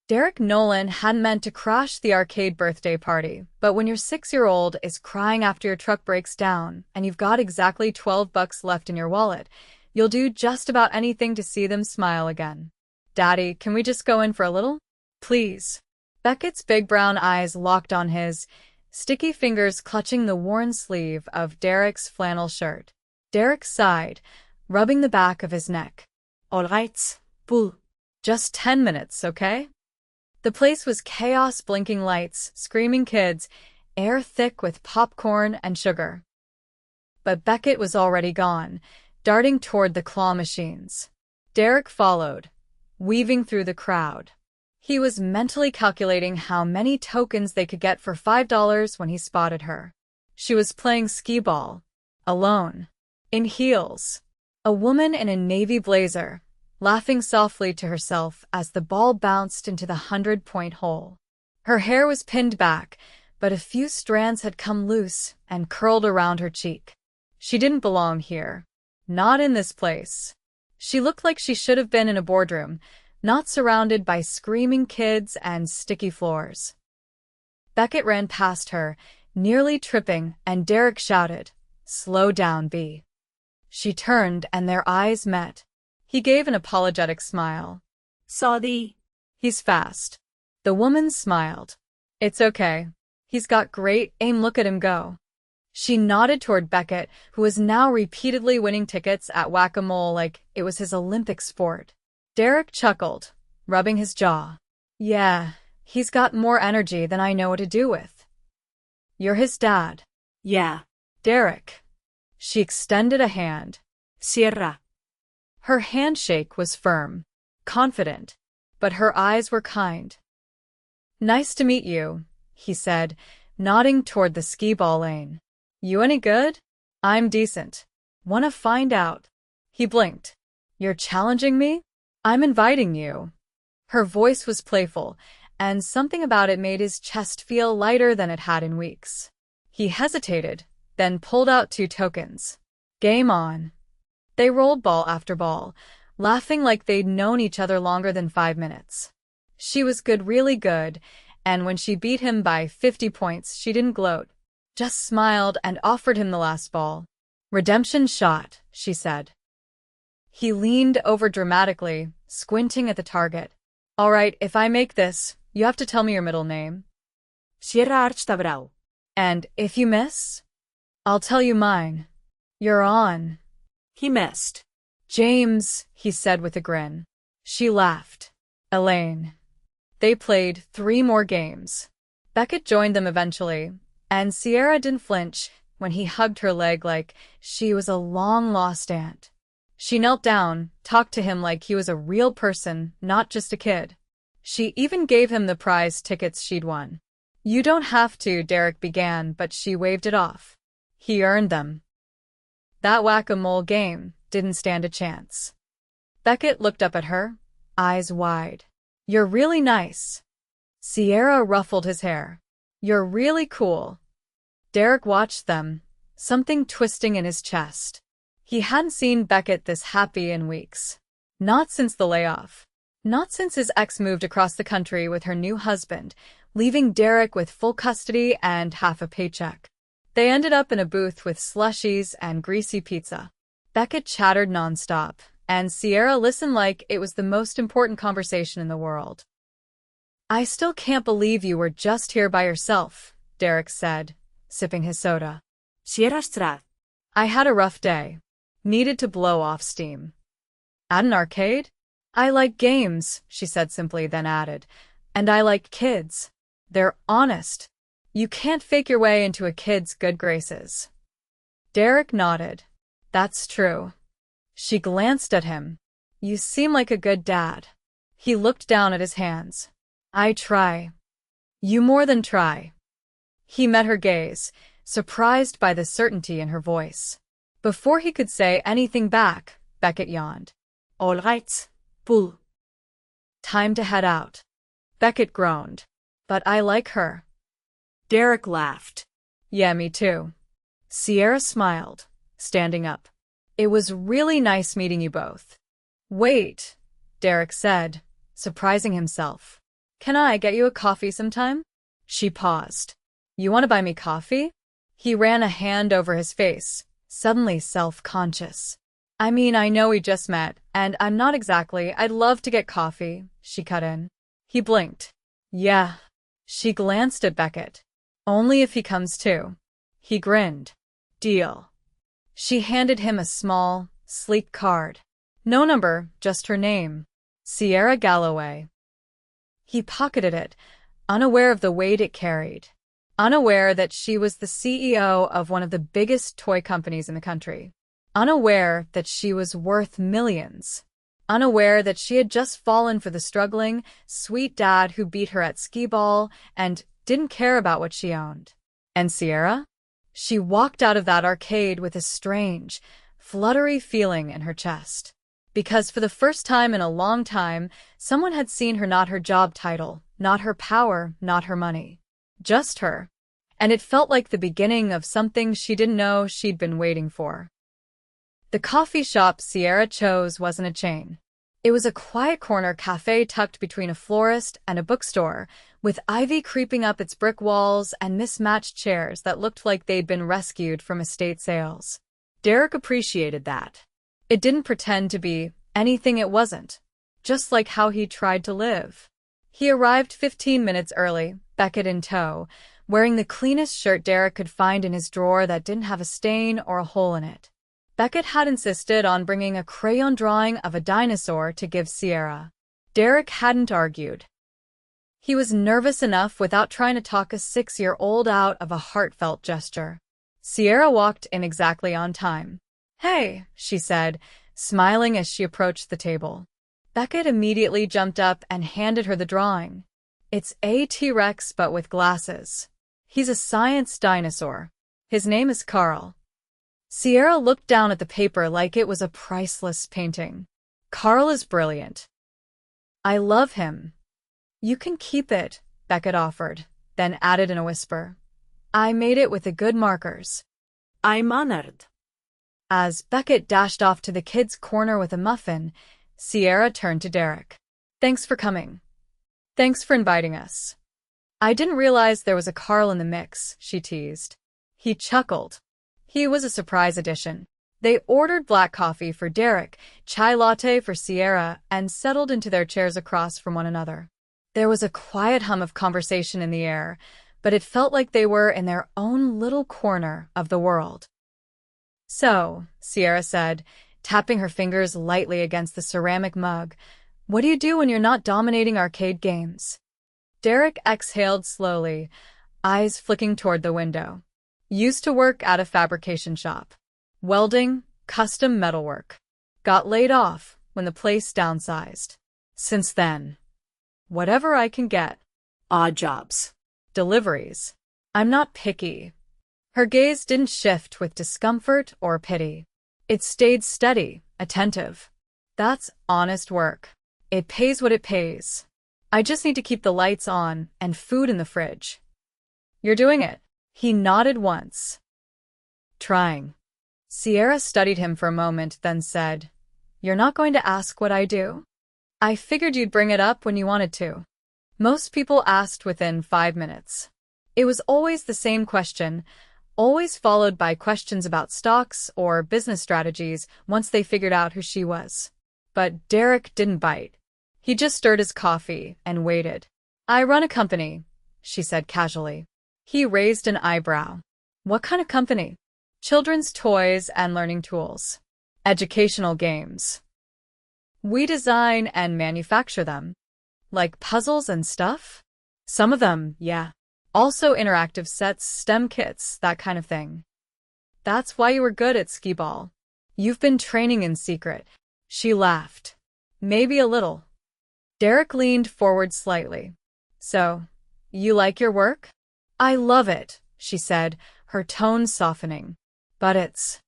Derek Nolan hadn't meant to crash the arcade birthday party, but when your 6-year-old is crying after your truck breaks down and you've got exactly $12 left in your wallet, you'll do just about anything to see them smile again. Daddy, can we just go in for a little? Please. Beckett's big brown eyes locked on his, sticky fingers clutching the worn sleeve of Derek's flannel shirt. Derek sighed, rubbing the back of his neck. All right, pull. Just 10 minutes, okay? The place was chaos, blinking lights, screaming kids, air thick with popcorn and sugar. But Beckett was already gone, darting toward the claw machines. Derek followed, weaving through the crowd. He was mentally calculating how many tokens they could get for $5 when he spotted her. She was playing skee-ball, alone, in heels, a woman in a navy blazer, laughing softly to herself as the ball bounced into the 100-point hole. Her hair was pinned back, but a few strands had come loose and curled around her cheek. She didn't belong here. Not in this place. She looked like she should have been in a boardroom, not surrounded by screaming kids and sticky floors. Beckett ran past her, nearly tripping, and Derek shouted, "Slow down, B." She turned and their eyes met. He gave an apologetic smile. Sorry. He's fast. The woman smiled. It's okay. He's got great aim, look at him go. She nodded toward Beckett, who was now repeatedly winning tickets at whack-a-mole like it was his Olympic sport. Derek chuckled, rubbing his jaw. Yeah, he's got more energy than I know what to do with. You're his dad. Yeah. Derek. She extended a hand. Sierra. Her handshake was firm, confident, but her eyes were kind. Nice to meet you, he said, nodding toward the skee-ball lane. You any good? I'm decent. Wanna find out? He blinked. You're challenging me? I'm inviting you. Her voice was playful, and something about it made his chest feel lighter than it had in weeks. He hesitated, then pulled out 2 tokens. Game on. They rolled ball after ball, laughing like they'd known each other longer than 5 minutes. She was good, really good, and when she beat him by 50 points, she didn't gloat, just smiled and offered him the last ball. Redemption shot, she said. He leaned over dramatically, squinting at the target. All right, if I make this, you have to tell me your middle name. Sierra Archtabrau. And if you miss, I'll tell you mine. You're on. He missed. James, he said with a grin. She laughed. Elaine. They played 3 more games. Beckett joined them eventually, and Sierra didn't flinch when he hugged her leg like she was a long-lost aunt. She knelt down, talked to him like he was a real person, not just a kid. She even gave him the prize tickets she'd won. You don't have to, Derek began, but she waved it off. He earned them. That whack-a-mole game didn't stand a chance. Beckett looked up at her, eyes wide. You're really nice. Sierra ruffled his hair. You're really cool. Derek watched them, something twisting in his chest. He hadn't seen Beckett this happy in weeks. Not since the layoff. Not since his ex moved across the country with her new husband, leaving Derek with full custody and half a paycheck. They ended up in a booth with slushies and greasy pizza. Beckett chattered nonstop, and Sierra listened like it was the most important conversation in the world. I still can't believe you were just here by yourself, Derek said, sipping his soda. Sierra Strat. I had a rough day. Needed to blow off steam. At an arcade? I like games, she said simply, then added. And I like kids. They're honest. You can't fake your way into a kid's good graces. Derek nodded. That's true. She glanced at him. You seem like a good dad. He looked down at his hands. I try. You more than try. He met her gaze, surprised by the certainty in her voice. Before he could say anything back, Beckett yawned. All right, pull. Time to head out. Beckett groaned. But I like her. Derek laughed. Yeah, me too. Sierra smiled, standing up. It was really nice meeting you both. Wait, Derek said, surprising himself. Can I get you a coffee sometime? She paused. You want to buy me coffee? He ran a hand over his face, suddenly self-conscious. I mean, I know we just met, and I'm not exactly. I'd love to get coffee, she cut in. He blinked. Yeah. She glanced at Beckett. Only if he comes too. He grinned. Deal. She handed him a small, sleek card. No number, just her name. Sierra Galloway. He pocketed it, unaware of the weight it carried. Unaware that she was the CEO of one of the biggest toy companies in the country. Unaware that she was worth millions. Unaware that she had just fallen for the struggling, sweet dad who beat her at skee-ball and didn't care about what she owned. And Sierra? She walked out of that arcade with a strange, fluttery feeling in her chest. Because for the first time in a long time, someone had seen her, not her job title, not her power, not her money. Just her. And it felt like the beginning of something she didn't know she'd been waiting for. The coffee shop Sierra chose wasn't a chain. It was a quiet corner cafe tucked between a florist and a bookstore, with ivy creeping up its brick walls and mismatched chairs that looked like they'd been rescued from estate sales. Derek appreciated that. It didn't pretend to be anything it wasn't, just like how he tried to live. He arrived 15 minutes early, Beckett in tow, wearing the cleanest shirt Derek could find in his drawer that didn't have a stain or a hole in it. Beckett had insisted on bringing a crayon drawing of a dinosaur to give Sierra. Derek hadn't argued. He was nervous enough without trying to talk a 6-year-old out of a heartfelt gesture. Sierra walked in exactly on time. Hey, she said, smiling as she approached the table. Beckett immediately jumped up and handed her the drawing. It's a T-Rex but with glasses. He's a science dinosaur. His name is Carl. Sierra looked down at the paper like it was a priceless painting. Carl is brilliant. I love him. You can keep it, Beckett offered, then added in a whisper. I made it with the good markers. I'm honored. As Beckett dashed off to the kids' corner with a muffin, Sierra turned to Derek. Thanks for coming. Thanks for inviting us. I didn't realize there was a Carl in the mix, she teased. He chuckled. He was a surprise addition. They ordered black coffee for Derek, chai latte for Sierra, and settled into their chairs across from one another. There was a quiet hum of conversation in the air, but it felt like they were in their own little corner of the world. So, Sierra said, tapping her fingers lightly against the ceramic mug, what do you do when you're not dominating arcade games? Derek exhaled slowly, eyes flicking toward the window. Used to work at a fabrication shop. Welding, custom metalwork. Got laid off when the place downsized. Since then, whatever I can get. Odd jobs. Deliveries. I'm not picky. Her gaze didn't shift with discomfort or pity. It stayed steady, attentive. That's honest work. It pays what it pays. I just need to keep the lights on and food in the fridge. You're doing it. He nodded once. Trying. Sierra studied him for a moment, then said, You're not going to ask what I do? I figured you'd bring it up when you wanted to. Most people asked within 5 minutes. It was always the same question, always followed by questions about stocks or business strategies once they figured out who she was. But Derek didn't bite. He just stirred his coffee and waited. I run a company, she said casually. He raised an eyebrow. What kind of company? Children's toys and learning tools. Educational games. We design and manufacture them. Like puzzles and stuff? Some of them, yeah. Also interactive sets, STEM kits, that kind of thing. That's why you were good at skee-ball. You've been training in secret. She laughed. Maybe a little. Derek leaned forward slightly. So, you like your work? I love it, she said, her tone softening. But it's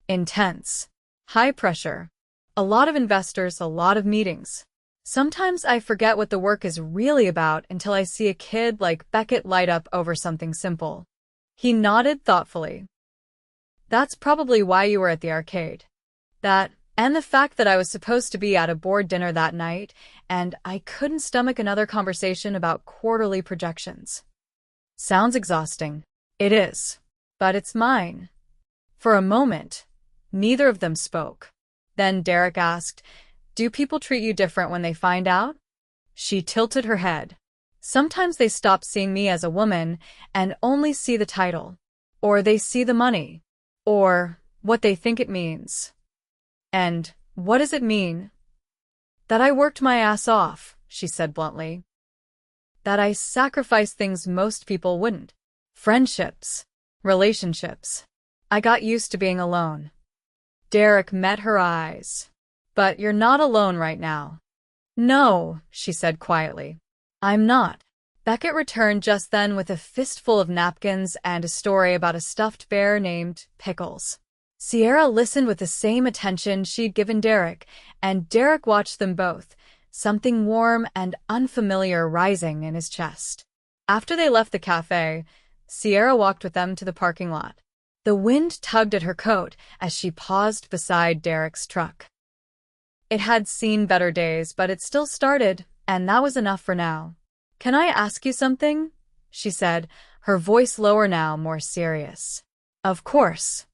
intense. High pressure. A lot of investors, a lot of meetings. Sometimes I forget what the work is really about until I see a kid like Beckett light up over something simple. He nodded thoughtfully. That's probably why you were at the arcade. That, and the fact that I was supposed to be at a board dinner that night, and I couldn't stomach another conversation about quarterly projections. Sounds exhausting. It is. But it's mine. For a moment, neither of them spoke. Then Derek asked, "Do people treat you different when they find out?" She tilted her head. "Sometimes they stop seeing me as a woman and only see the title. Or they see the money. Or what they think it means." "And what does it mean?" "That I worked my ass off," she said bluntly. "That I sacrificed things most people wouldn't. Friendships. Relationships. I got used to being alone." Derek met her eyes. "But you're not alone right now." "No," she said quietly. "I'm not." Beckett returned just then with a fistful of napkins and a story about a stuffed bear named Pickles. Sierra listened with the same attention she'd given Derek, and Derek watched them both, something warm and unfamiliar rising in his chest. After they left the cafe, Sierra walked with them to the parking lot. The wind tugged at her coat as she paused beside Derek's truck. It had seen better days, but it still started, and that was enough for now. "Can I ask you something?" she said, her voice lower now, more serious. "Of course.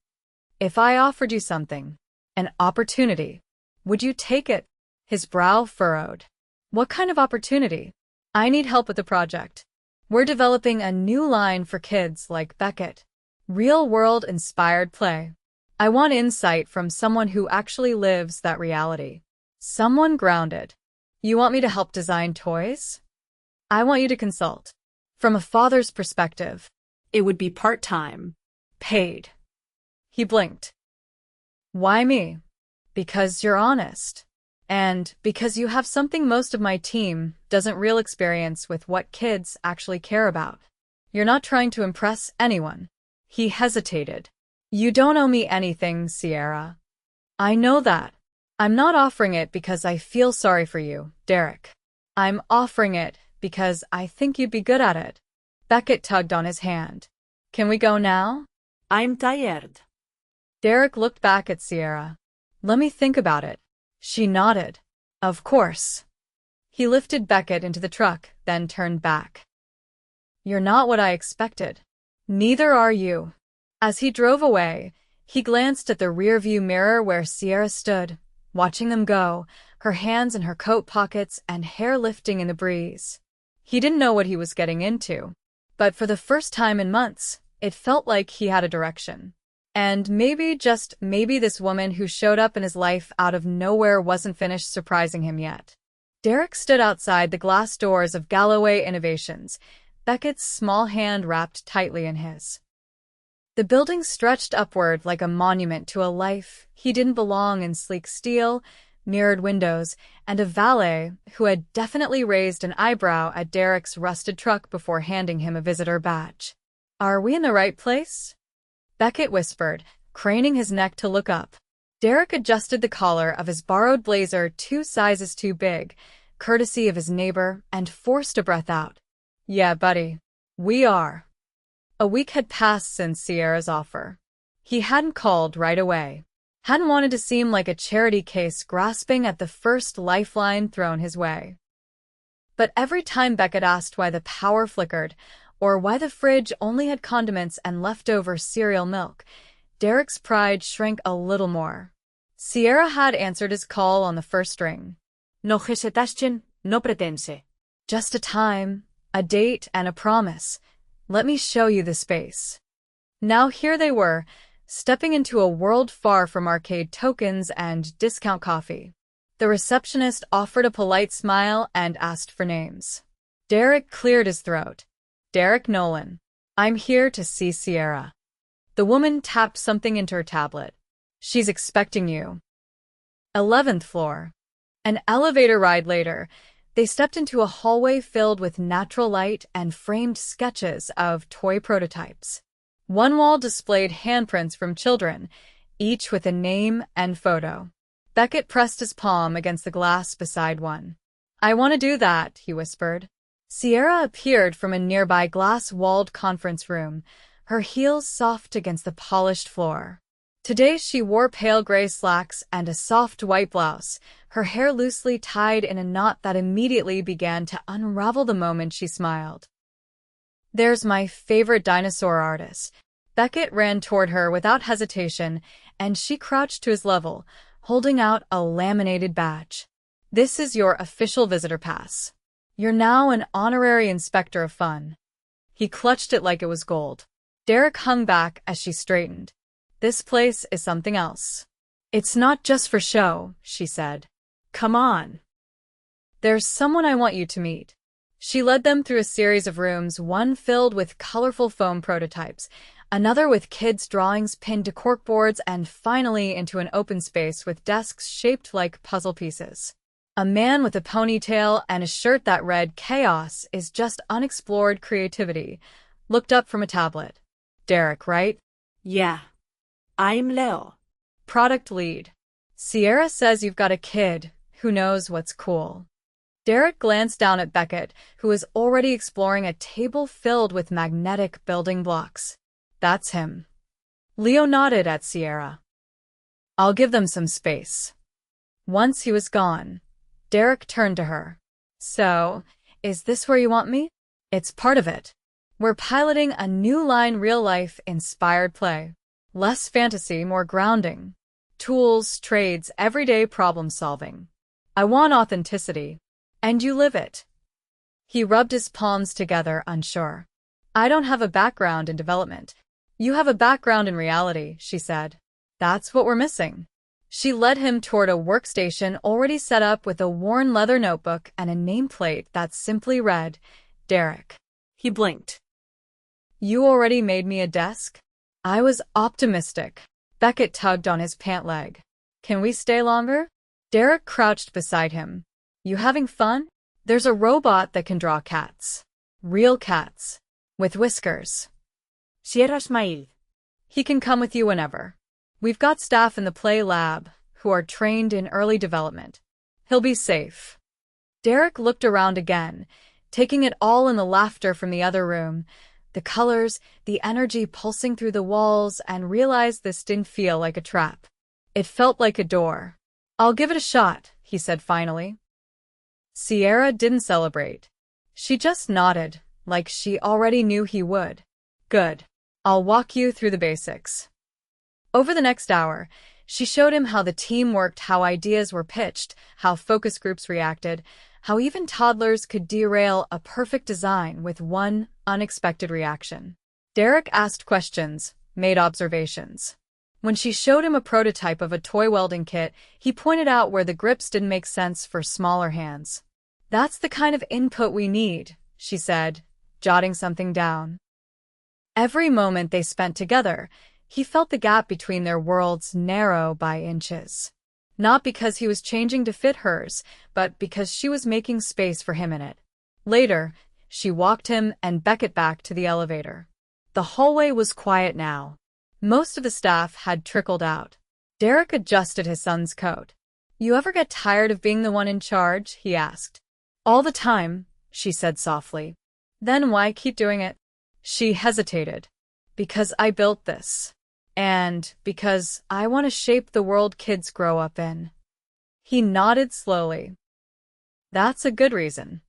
If I offered you something, an opportunity, would you take it?" His brow furrowed. "What kind of opportunity?" "I need help with the project. We're developing a new line for kids like Beckett. Real-world inspired play. I want insight from someone who actually lives that reality. Someone grounded. You want me to help design toys? I want you to consult. From a father's perspective." It would be part-time. "Paid." He blinked. "Why me?" "Because you're honest. And because you have something most of my team doesn't real experience with what kids actually care about. You're not trying to impress anyone." He hesitated. "You don't owe me anything, Sierra. I know that. I'm not offering it because I feel sorry for you, Derek. I'm offering it because I think you'd be good at it." Beckett tugged on his hand. "Can we go now?" I'm tired. Derek looked back at Sierra. "Let me think about it." She nodded. "Of course." He lifted Beckett into the truck, then turned back. "You're not what I expected. Neither are you." As he drove away, he glanced at the rearview mirror where Sierra stood, watching them go, her hands in her coat pockets and hair lifting in the breeze. He didn't know what he was getting into, but for the first time in months, it felt like he had a direction. And maybe, just maybe, this woman who showed up in his life out of nowhere wasn't finished surprising him yet. Derek stood outside the glass doors of Galloway Innovations, Beckett's small hand wrapped tightly in his. The building stretched upward like a monument to a life he didn't belong in: sleek steel, mirrored windows, and a valet who had definitely raised an eyebrow at Derek's rusted truck before handing him a visitor badge. "Are we in the right place?" Beckett whispered, craning his neck to look up. Derek adjusted the collar of his borrowed blazer 2 sizes too big, courtesy of his neighbor, and forced a breath out. "Yeah, buddy. We are." A week had passed since Sierra's offer. He hadn't called right away. Hadn't wanted to seem like a charity case grasping at the first lifeline thrown his way. But every time Beckett asked why the power flickered, or why the fridge only had condiments and leftover cereal milk, Derek's pride shrank a little more. Sierra had answered his call on the first ring. No hesitation, no pretense. "Just a time, a date, and a promise. Let me show you the space." Now here they were, stepping into a world far from arcade tokens and discount coffee. The receptionist offered a polite smile and asked for names. Derek cleared his throat. "Derek Nolan. I'm here to see Sierra." The woman tapped something into her tablet. "She's expecting you." 11th floor. An elevator ride later, they stepped into a hallway filled with natural light and framed sketches of toy prototypes. One wall displayed handprints from children, each with a name and photo. Beckett pressed his palm against the glass beside one. "I want to do that," he whispered. Sierra appeared from a nearby glass-walled conference room, her heels soft against the polished floor. Today she wore pale gray slacks and a soft white blouse, her hair loosely tied in a knot that immediately began to unravel the moment she smiled. "There's my favorite dinosaur artist." Beckett ran toward her without hesitation, and she crouched to his level, holding out a laminated badge. "This is your official visitor pass. You're now an honorary inspector of fun." He clutched it like it was gold. Derek hung back as she straightened. "This place is something else." "It's not just for show," she said. "Come on." "There's someone I want you to meet." She led them through a series of rooms, one filled with colorful foam prototypes, another with kids' drawings pinned to corkboards, and finally into an open space with desks shaped like puzzle pieces. A man with a ponytail and a shirt that read "Chaos is just unexplored creativity" looked up from a tablet. "Derek, right?" Yeah. I'm Leo. "Product lead. Sierra says you've got a kid who knows what's cool." Derek glanced down at Beckett, who was already exploring a table filled with magnetic building blocks. "That's him." Leo nodded at Sierra. "I'll give them some space." Once he was gone, Derek turned to her. "So, is this where you want me?" "It's part of it. We're piloting a new line, real-life inspired play. Less fantasy, more grounding. Tools, trades, everyday problem-solving. I want authenticity. And you live it." He rubbed his palms together, unsure. "I don't have a background in development. You have a background in reality," she said. "That's what we're missing." She led him toward a workstation already set up with a worn leather notebook and a nameplate that simply read, "Derek." He blinked. "You already made me a desk?" I was optimistic. Beckett tugged on his pant leg. "Can we stay longer?" Derek crouched beside him. "You having fun? There's a robot that can draw cats. Real cats. With whiskers." Sierra smiled. "He can come with you whenever. We've got staff in the play lab who are trained in early development. He'll be safe." Derek looked around again, taking it all in, the laughter from the other room, the colors, the energy pulsing through the walls, and realized this didn't feel like a trap. It felt like a door. "I'll give it a shot," he said finally. Sierra didn't celebrate. She just nodded, like she already knew he would. "Good. I'll walk you through the basics." Over the next hour, she showed him how the team worked, how ideas were pitched, how focus groups reacted, how even toddlers could derail a perfect design with one unexpected reaction. Derek asked questions, made observations. When she showed him a prototype of a toy welding kit, he pointed out where the grips didn't make sense for smaller hands. "That's the kind of input we need," she said, jotting something down. Every moment they spent together, he felt the gap between their worlds narrow by inches. Not because he was changing to fit hers, but because she was making space for him in it. Later, she walked him and Beckett back to the elevator. The hallway was quiet now. Most of the staff had trickled out. Derek adjusted his son's coat. "You ever get tired of being the one in charge?" he asked. "All the time," she said softly. "Then why keep doing it?" She hesitated. "Because I built this. And because I want to shape the world kids grow up in." He nodded slowly. "That's a good reason."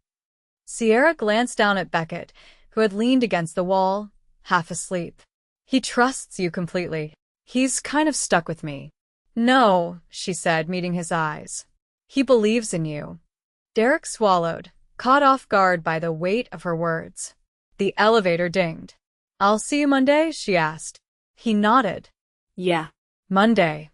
Sierra glanced down at Beckett, who had leaned against the wall, half asleep. "He trusts you completely. He's kind of stuck with me." "No," she said, meeting his eyes. "He believes in you." Derek swallowed, caught off guard by the weight of her words. The elevator dinged. "I'll see you Monday?" she asked. He nodded. Yeah. "Monday."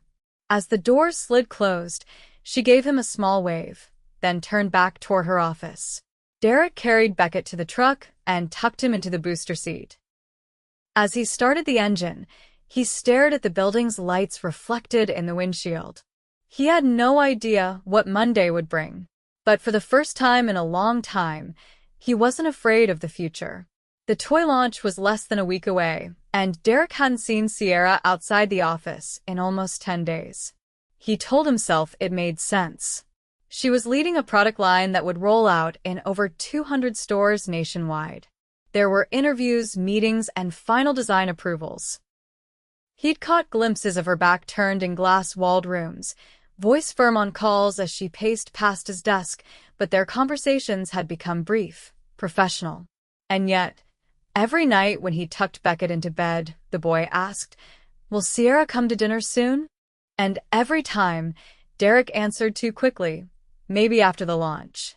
As the door slid closed, she gave him a small wave, then turned back toward her office. Derek carried Beckett to the truck and tucked him into the booster seat. As he started the engine, he stared at the building's lights reflected in the windshield. He had no idea what Monday would bring, but for the first time in a long time, he wasn't afraid of the future. The toy launch was less than a week away, and Derek hadn't seen Sierra outside the office in almost 10 days. He told himself it made sense. She was leading a product line that would roll out in over 200 stores nationwide. There were interviews, meetings, and final design approvals. He'd caught glimpses of her back turned in glass-walled rooms, voice firm on calls as she paced past his desk, but their conversations had become brief, professional. And yet, every night when he tucked Beckett into bed, the boy asked, "Will Sierra come to dinner soon?" And every time, Derek answered too quickly, "Maybe after the launch."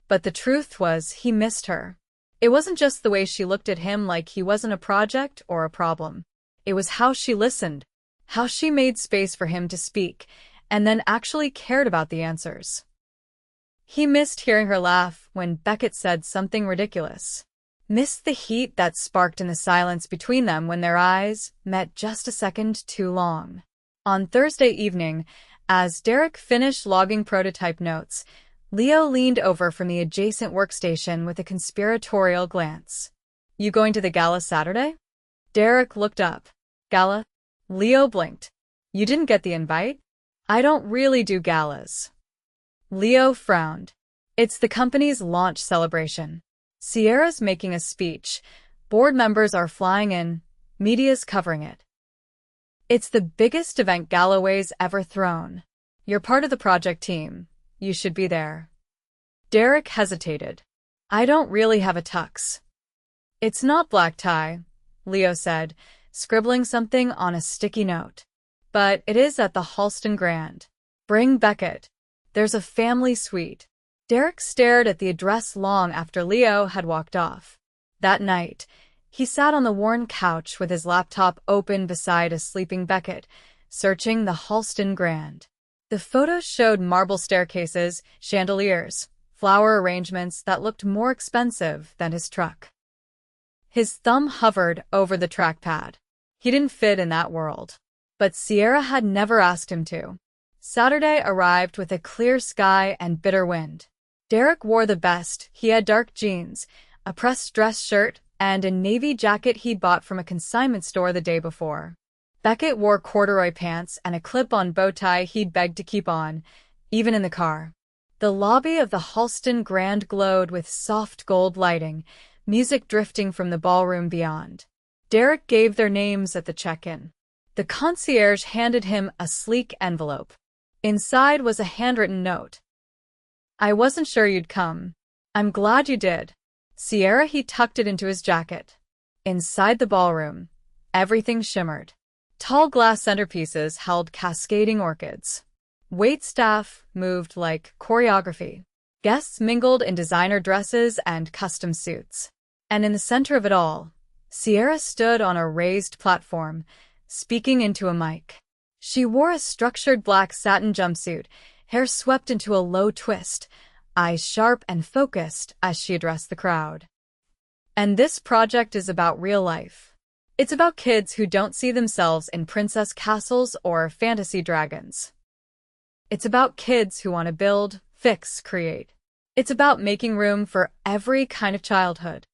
But the truth was, he missed her. It wasn't just the way she looked at him like he wasn't a project or a problem. It was how she listened, how she made space for him to speak, and then actually cared about the answers. He missed hearing her laugh when Beckett said something ridiculous. Missed the heat that sparked in the silence between them when their eyes met just a second too long. On Thursday evening, as Derek finished logging prototype notes, Leo leaned over from the adjacent workstation with a conspiratorial glance. "You going to the gala Saturday?" Derek looked up. "Gala?" Leo blinked. "You didn't get the invite?" "I don't really do galas." Leo frowned. "It's the company's launch celebration. Sierra's making a speech. Board members are flying in. Media's covering it. It's the biggest event Galloway's ever thrown. You're part of the project team. You should be there." Derek hesitated. "I don't really have a tux." "It's not black tie," Leo said, scribbling something on a sticky note. "But it is at the Halston Grand. Bring Beckett. There's a family suite." Derek stared at the address long after Leo had walked off. That night, he sat on the worn couch with his laptop open beside a sleeping Beckett, searching the Halston Grand. The photos showed marble staircases, chandeliers, flower arrangements that looked more expensive than his truck. His thumb hovered over the trackpad. He didn't fit in that world. But Sierra had never asked him to. Saturday arrived with a clear sky and bitter wind. Derek wore the best. He had dark jeans, a pressed dress shirt, and a navy jacket he'd bought from a consignment store the day before. Beckett wore corduroy pants and a clip-on bow tie he'd begged to keep on, even in the car. The lobby of the Halston Grand glowed with soft gold lighting, music drifting from the ballroom beyond. Derek gave their names at the check-in. The concierge handed him a sleek envelope. Inside was a handwritten note. "I wasn't sure you'd come. I'm glad you did." Sierra, he tucked it into his jacket. Inside the ballroom, everything shimmered. Tall glass centerpieces held cascading orchids. Waitstaff moved like choreography. Guests mingled in designer dresses and custom suits. And in the center of it all, Sierra stood on a raised platform, speaking into a mic. She wore a structured black satin jumpsuit, hair swept into a low twist, eyes sharp and focused as she addressed the crowd. "And this project is about real life. It's about kids who don't see themselves in princess castles or fantasy dragons. It's about kids who want to build, fix, create. It's about making room for every kind of childhood."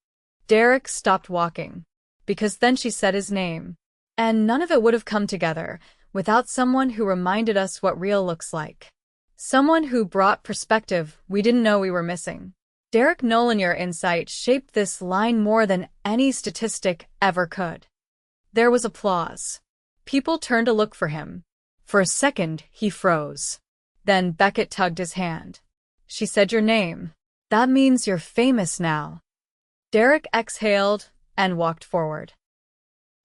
Derek stopped walking, because then she said his name. And none of it would have come together without someone who reminded us what real looks like. Someone who brought perspective we didn't know we were missing. Derek Nolan, your insight shaped this line more than any statistic ever could. There was applause. People turned to look for him. For a second, he froze. Then Beckett tugged his hand. "She said your name. That means you're famous now." Derek exhaled and walked forward.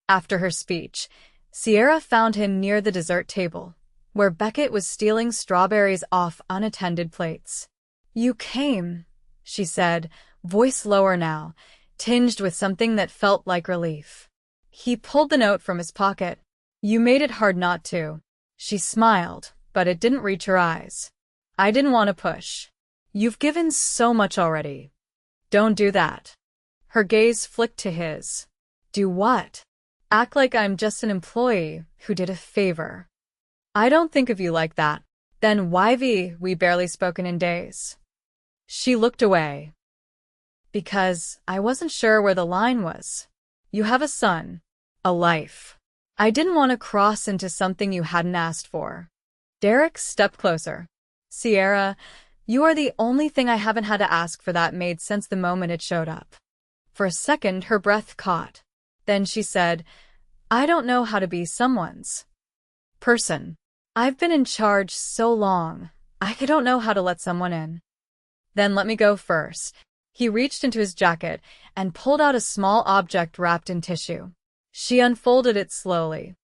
After her speech, Sierra found him near the dessert table, where Beckett was stealing strawberries off unattended plates. "You came," she said, voice lower now, tinged with something that felt like relief. He pulled the note from his pocket. "You made it hard not to." She smiled, but it didn't reach her eyes. "I didn't want to push. You've given so much already. Don't do that." Her gaze flicked to his. "Do what?" "Act like I'm just an employee who did a favor. I don't think of you like that." "Then we barely spoken in days." She looked away. "Because I wasn't sure where the line was. You have a son, a life. I didn't want to cross into something you hadn't asked for." Derek stepped closer. "Sierra, you are the only thing I haven't had to ask for that made sense the moment it showed up." For a second, her breath caught. Then she said, "I don't know how to be someone's person. I've been in charge so long. I don't know how to let someone in. Then let me go first. He reached into his jacket and pulled out a small object wrapped in tissue. She unfolded it slowly.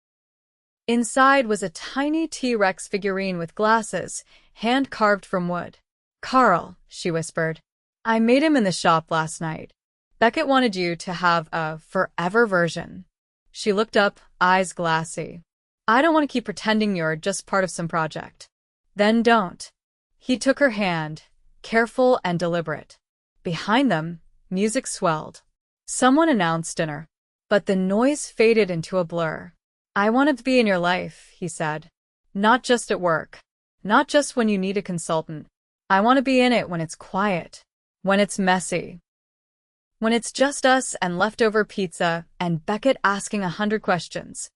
Inside was a tiny T-Rex figurine with glasses, hand-carved from wood. Carl, she whispered. I made him in the shop last night. Beckett wanted you to have a forever version. She looked up, eyes glassy. I don't want to keep pretending you're just part of some project. Then don't. He took her hand, careful and deliberate. Behind them, music swelled. Someone announced dinner. But the noise faded into a blur. I want to be in your life, he said. Not just at work. Not just when you need a consultant. I want to be in it when it's quiet. When it's messy. When it's just us and leftover pizza and Beckett asking 100 questions.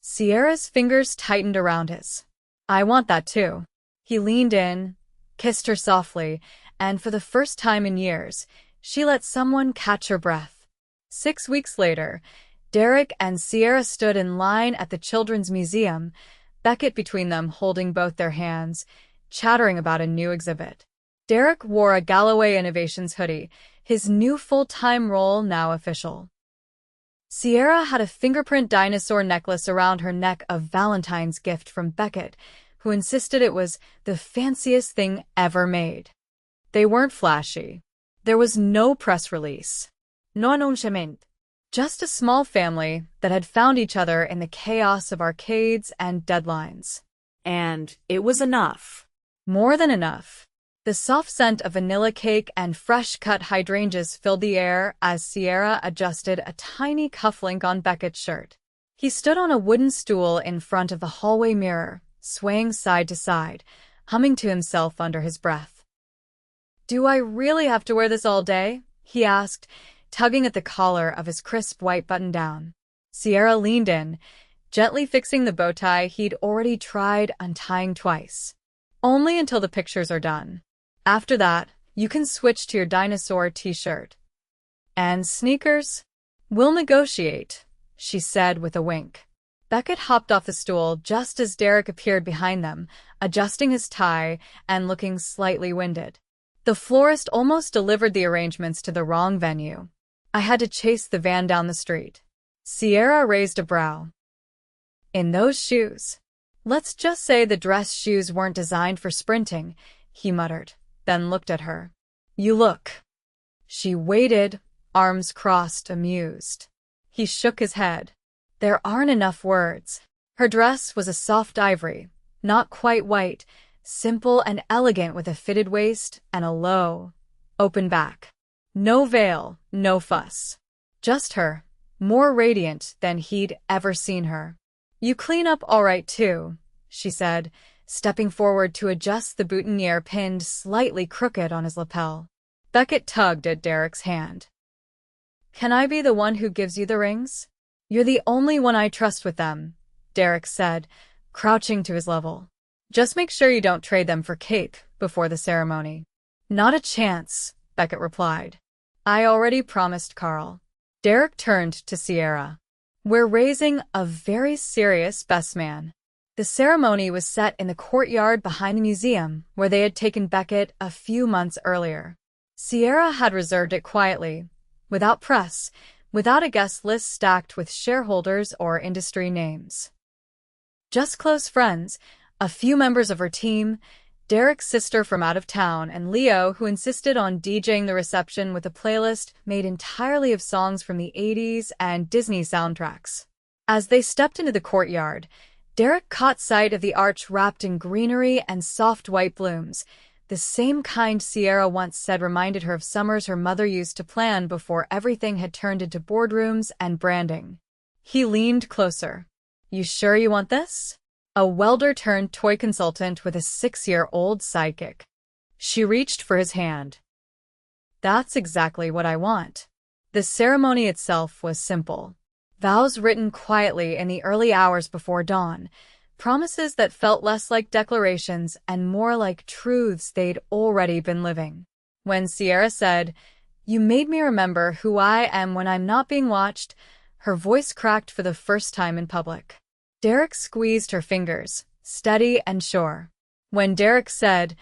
Sierra's fingers tightened around his. I want that too. He leaned in, kissed her softly, and for the first time in years, she let someone catch her breath. 6 weeks later, Derek and Sierra stood in line at the Children's Museum, Beckett between them holding both their hands, chattering about a new exhibit. Derek wore a Galloway Innovations hoodie, his new full-time role now official. Sierra had a fingerprint dinosaur necklace around her neck, a Valentine's gift from Beckett, who insisted it was the fanciest thing ever made. They weren't flashy. There was no press release. No announcement. Just a small family that had found each other in the chaos of arcades and deadlines. And it was enough. More than enough. The soft scent of vanilla cake and fresh-cut hydrangeas filled the air as Sierra adjusted a tiny cufflink on Beckett's shirt. He stood on a wooden stool in front of the hallway mirror, swaying side to side, humming to himself under his breath. Do I really have to wear this all day? He asked, tugging at the collar of his crisp white button-down. Sierra leaned in, gently fixing the bow tie he'd already tried untying twice. Only until the pictures are done. After that, you can switch to your dinosaur t-shirt. And sneakers? We'll negotiate, she said with a wink. Beckett hopped off the stool just as Derek appeared behind them, adjusting his tie and looking slightly winded. The florist almost delivered the arrangements to the wrong venue. I had to chase the van down the street. Sierra raised a brow. In those shoes. Let's just say the dress shoes weren't designed for sprinting, he muttered, then looked at her. You look. She waited, arms crossed, amused. He shook his head. There aren't enough words. Her dress was a soft ivory, not quite white, simple and elegant with a fitted waist and a low, open back. No veil, no fuss. Just her, more radiant than he'd ever seen her. You clean up all right too, she said, stepping forward to adjust the boutonniere pinned slightly crooked on his lapel. Beckett tugged at Derek's hand. Can I be the one who gives you the rings? You're the only one I trust with them, Derek said, crouching to his level. Just make sure you don't trade them for cake before the ceremony. Not a chance, Beckett replied. I already promised Carl. Derek turned to Sierra. We're raising a very serious best man. The ceremony was set in the courtyard behind the museum where they had taken Beckett a few months earlier. Sierra had reserved it quietly, without press, without a guest list stacked with shareholders or industry names. Just close friends, a few members of her team, Derek's sister from out of town, and Leo, who insisted on DJing the reception with a playlist made entirely of songs from the 80s and Disney soundtracks. As they stepped into the courtyard, Derek caught sight of the arch wrapped in greenery and soft white blooms, the same kind Sierra once said reminded her of summers her mother used to plan before everything had turned into boardrooms and branding. He leaned closer. You sure you want this? A welder turned toy consultant with a 6-year-old sidekick. She reached for his hand. That's exactly what I want. The ceremony itself was simple. Vows written quietly in the early hours before dawn, promises that felt less like declarations and more like truths they'd already been living. When Sierra said, "You made me remember who I am when I'm not being watched," her voice cracked for the first time in public. Derek squeezed her fingers, steady and sure. When Derek said,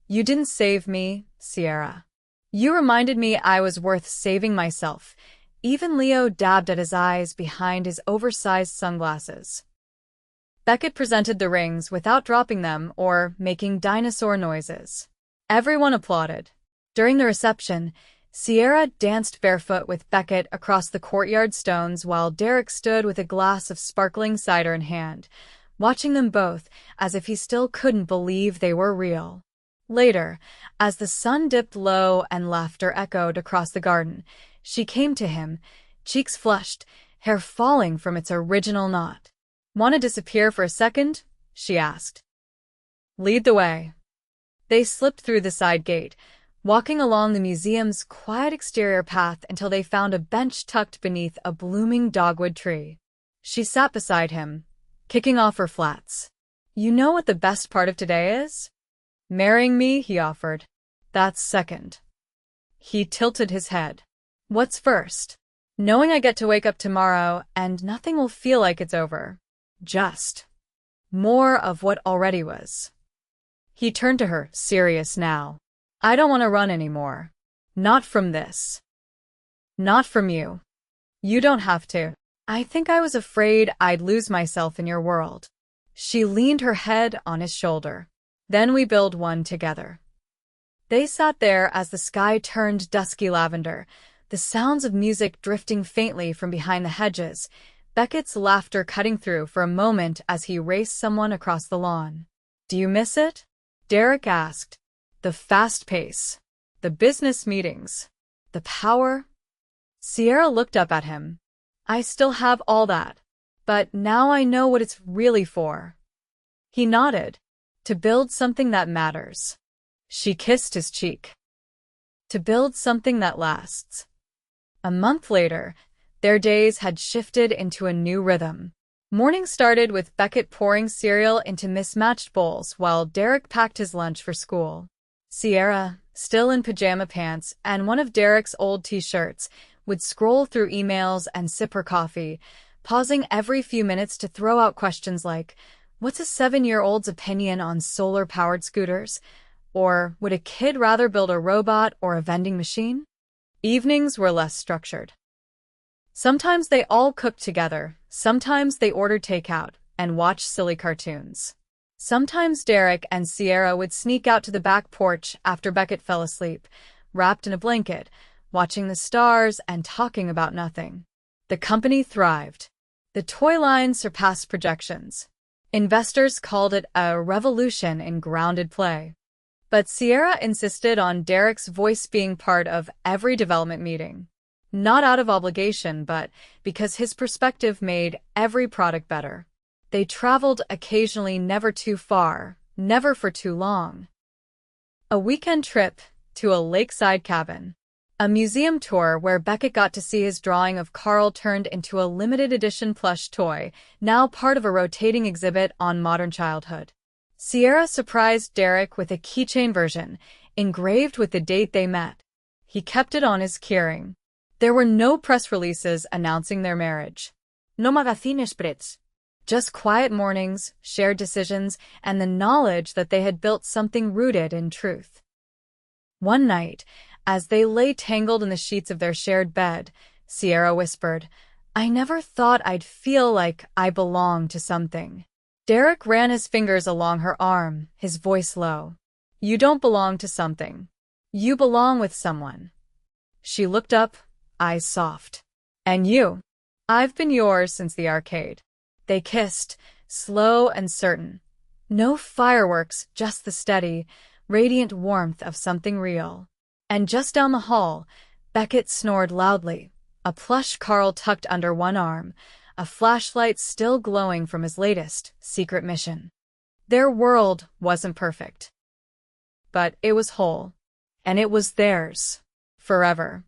"You didn't save me, Sierra. You reminded me I was worth saving myself," even Leo dabbed at his eyes behind his oversized sunglasses. Beckett presented the rings without dropping them or making dinosaur noises. Everyone applauded. During the reception, Sierra danced barefoot with Beckett across the courtyard stones while Derek stood with a glass of sparkling cider in hand, watching them both as if he still couldn't believe they were real. Later, as the sun dipped low and laughter echoed across the garden, she came to him, cheeks flushed, hair falling from its original knot. "Want to disappear for a second?" she asked. "Lead the way." They slipped through the side gate, walking along the museum's quiet exterior path until they found a bench tucked beneath a blooming dogwood tree. She sat beside him, kicking off her flats. "You know what the best part of today is?" "Marrying me," he offered. "That's second." He tilted his head. "What's first?" "Knowing I get to wake up tomorrow and nothing will feel like it's over. Just more of what already was." He turned to her, serious now. "I don't want to run anymore. Not from this. Not from you. You don't have to. I think I was afraid I'd lose myself in your world." She leaned her head on his shoulder. "Then we build one together." They sat there as the sky turned dusky lavender, the sounds of music drifting faintly from behind the hedges, Beckett's laughter cutting through for a moment as he raced someone across the lawn. "Do you miss it?" Derek asked. "The fast pace. The business meetings. The power?" Sierra looked up at him. "I still have all that. But now I know what it's really for." He nodded. "To build something that matters." She kissed his cheek. "To build something that lasts." A month later, their days had shifted into a new rhythm. Morning started with Beckett pouring cereal into mismatched bowls while Derek packed his lunch for school. Sierra, still in pajama pants and one of Derek's old t-shirts, would scroll through emails and sip her coffee, pausing every few minutes to throw out questions like, "What's a 7-year-old's opinion on solar-powered scooters?" Or, "Would a kid rather build a robot or a vending machine?" Evenings were less structured. Sometimes they all cooked together, sometimes they ordered takeout and watched silly cartoons. Sometimes Derek and Sierra would sneak out to the back porch after Beckett fell asleep, wrapped in a blanket, watching the stars and talking about nothing. The company thrived. The toy line surpassed projections. Investors called it a revolution in grounded play. But Sierra insisted on Derek's voice being part of every development meeting. Not out of obligation, but because his perspective made every product better. They traveled occasionally, never too far, never for too long. A weekend trip to a lakeside cabin. A museum tour where Beckett got to see his drawing of Carl turned into a limited edition plush toy, now part of a rotating exhibit on modern childhood. Sierra surprised Derek with a keychain version, engraved with the date they met. He kept it on his keyring. There were no press releases announcing their marriage. No magazine spreads. Just quiet mornings, shared decisions, and the knowledge that they had built something rooted in truth. One night, as they lay tangled in the sheets of their shared bed, Sierra whispered, "I never thought I'd feel like I belonged to something." Derek ran his fingers along her arm, his voice low. "You don't belong to something. You belong with someone." She looked up, eyes soft. "And you? I've been yours since the arcade." They kissed, slow and certain. No fireworks, just the steady, radiant warmth of something real. And just down the hall, Beckett snored loudly, a plush Carl tucked under one arm, a flashlight still glowing from his latest secret mission. Their world wasn't perfect. But it was whole. And it was theirs. Forever.